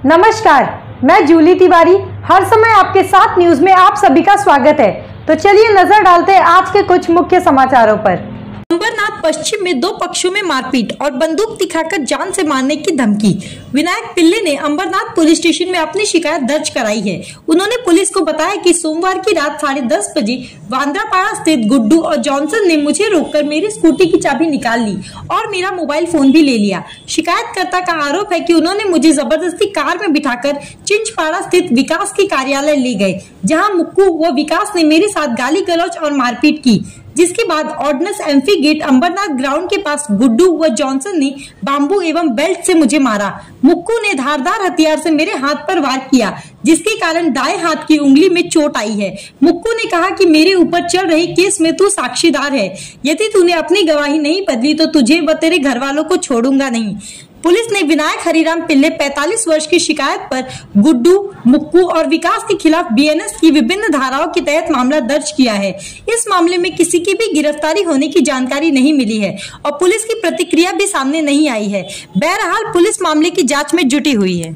नमस्कार, मैं जूली तिवारी हर समय आपके साथ न्यूज में आप सभी का स्वागत है। तो चलिए नजर डालते हैं आज के कुछ मुख्य समाचारों पर। अंबरनाथ पश्चिम में दो पक्षों में मारपीट और बंदूक दिखाकर जान से मारने की धमकी। विनायक पिल्ले ने अंबरनाथ पुलिस स्टेशन में अपनी शिकायत दर्ज कराई है। उन्होंने पुलिस को बताया कि सोमवार की रात 10:30 बजे वांद्रापाड़ा स्थित गुड्डू और जॉनसन ने मुझे रोककर मेरी स्कूटी की चाबी निकाल ली और मेरा मोबाइल फोन भी ले लिया। शिकायतकर्ता का आरोप है कि उन्होंने मुझे जबरदस्ती कार में बिठाकर चिंचपाड़ा स्थित विकास के कार्यालय ले गए, जहाँ मुक्कू व विकास ने मेरे साथ गाली गलौज और मारपीट की, जिसके बाद ऑर्डिनेंस एम्फी गेट अंबरनाथ ग्राउंड के पास गुड्डू व जॉनसन ने बाम्बू एवं बेल्ट से मुझे मारा। मुक्कू ने धारदार हथियार से मेरे हाथ पर वार किया, जिसके कारण दाएं हाथ की उंगली में चोट आई है। मुक्कू ने कहा कि मेरे ऊपर चल रहे केस में तू साक्षीदार है, यदि तूने अपनी गवाही नहीं बदली तो तुझे व तेरे घर वालों को छोड़ूंगा नहीं। पुलिस ने विनायक हरिराम पिल्ले 45 वर्ष की शिकायत पर गुड्डू, मुक्कू और विकास के खिलाफ बीएनएस की विभिन्न धाराओं के तहत मामला दर्ज किया है। इस मामले में किसी की भी गिरफ्तारी होने की जानकारी नहीं मिली है और पुलिस की प्रतिक्रिया भी सामने नहीं आई है। बहरहाल पुलिस मामले की जांच में जुटी हुई है।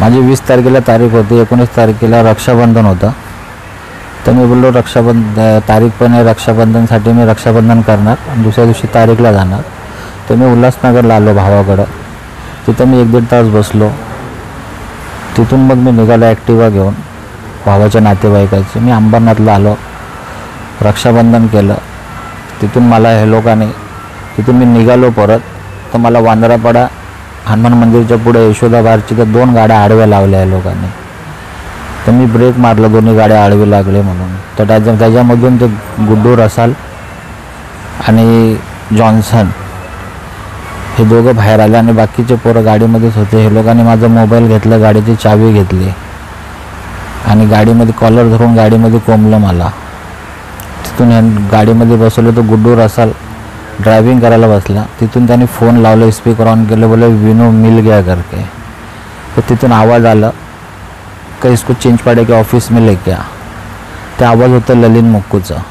माझी 20 तारखेला तारीख होती, 19 तारखेला रक्षाबंधन होता, तर मी बोललो तारीख पण आहे रक्षाबंधनसाठी मी रक्षाबंधन करणार आणि दुसऱ्या दिवशी तारीखला जाणार। तर मी उल्हासनगरला आलो भावाकडं। तिथं मी 1-1.5 तास बसलो। तिथून मग मी निघालो ॲक्टिवा घेऊन भावाच्या नातेवाईकाची। मी अंबरनाथला आलो, रक्षाबंधन केलं। तिथून मला हे लोकांनी तिथून मी निघालो परत, तर मला वांद्रापाडा हनुमान मंदिरच्या पुढे यशोदा बारची तर 2 गाड्या आडव्या लावल्या आहे लोकांनी। तर मी ब्रेक मारला, दोन्ही गाड्या आडवी लागले म्हणून। तर त्याच्यामधून ते गुड्डू रसाल आणि जॉन्सन हे दोघं बाहेर आले आणि बाकीचे पोरं गाडीमध्येच होते। हे लोकांनी माझा मोबाईल घेतला, गाडीची चावी घेतली आणि गाडीमध्ये कॉलर धरून गाडीमध्ये कोंबलं मला। तिथून गाडीमध्ये बसवलं तर गुड्डू रसाल ड्रायव्हिंग करायला बसला। तिथून त्यांनी फोन लावला, स्पीकर ऑन केलं, बोले विनू मिल गया करके। तर तिथून आवाज आला का इसको चिंचपाड़े के ऑफिस में लेके आ। ते आवाज होतं ललिन मुक्कूचा।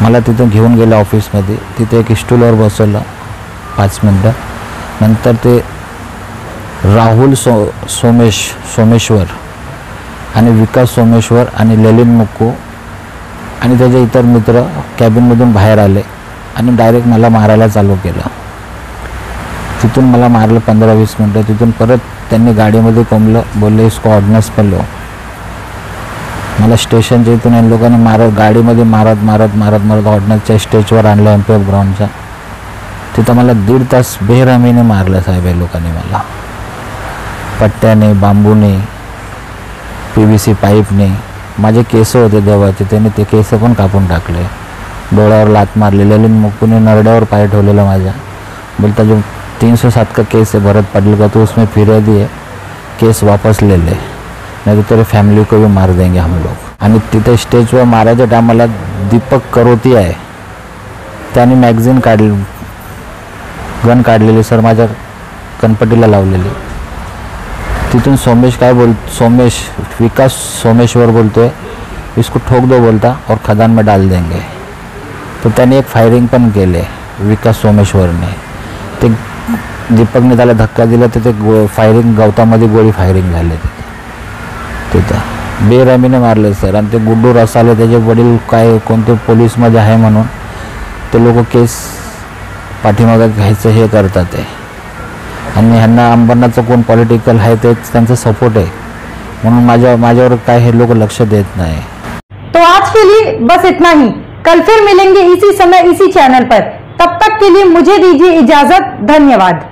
मला तिथून घेऊन गेले ऑफिसमध्ये। तिथे एक स्टूलवर बसवलं 5 मिनटं। नंतर ते राहुल सोमेश्वर आणि विकास सोमेश्वर आणि ललिन मुक्कू आणि त्याचे इतर मित्र कॅबिनमधून बाहेर आले आणि डायरेक्ट मला मारायला चालू केलं। तिथून मला मारलं 15-20 मिनटं। तिथून परत त्यांनी गाडीमध्ये कोंबलं, बोलले इसको ऑर्डिनेंस पर लो। मला स्टेशनच्या इथून या लोकांनी गाडीमध्ये मारत ऑर्डिनेंसच्या स्टेजवर आणलं एमपीएफ ग्राउंडच्या। तिथं मला 1.5 तास बेरहमीने मारलं साहेब या लोकांनी मला, पट्ट्याने, बांबूने, PVC पाईपने। माझे केस होते देवाचे, त्याने ते केस पण कापून टाकले। डोळ्यावर लात मारली। ललिन मुक्कूने नरड्यावर पाय ठेवलेला माझ्या, बोलता जो 307 का केस है भरत पाटिल का, तो उसमें फिर्यादी है, केस वापस ले ले, नहीं तो तेरे फैमिली को भी मार देंगे हम लोग। आणि तिथे स्टेजवर मारायच्या टायमाला दीपक करोती आहे, त्याने मॅगझिन काढली, गन काढलेली सर माझ्या कनपटीला लावलेली। तिथून विकास सोमेश्वर बोलतोय इसको ठोक दो बोलता और खदान में डाल देंगे। तो त्याने एक फायरिंग पण केले विकास सोमेश्वरने। ते दीपकने त्याला धक्का दिला तर ते फायरिंग गवतामध्ये गोळी फायरिंग झाले तिथं बेरहमीने मारले सर। आणि ते गुड्डू रसाले त्याचे वडील काय कोणते पोलीसमध्ये आहे म्हणून ते लोक केस पाठीमागे घ्यायचं हे करतात आहे आणि ह्यांना अंबरनाथचं कोण पॉलिटिकल आहे ते त्यांचा सपोर्ट आहे म्हणून माझ्यावर काय हे लोक लक्ष देत नाही। तो आज के लिए बस इतना ही। कल फिर मिलेंगे इसी समय इसी चैनल पर। तब तक के लिए मुझे दीजिए इजाजत। धन्यवाद।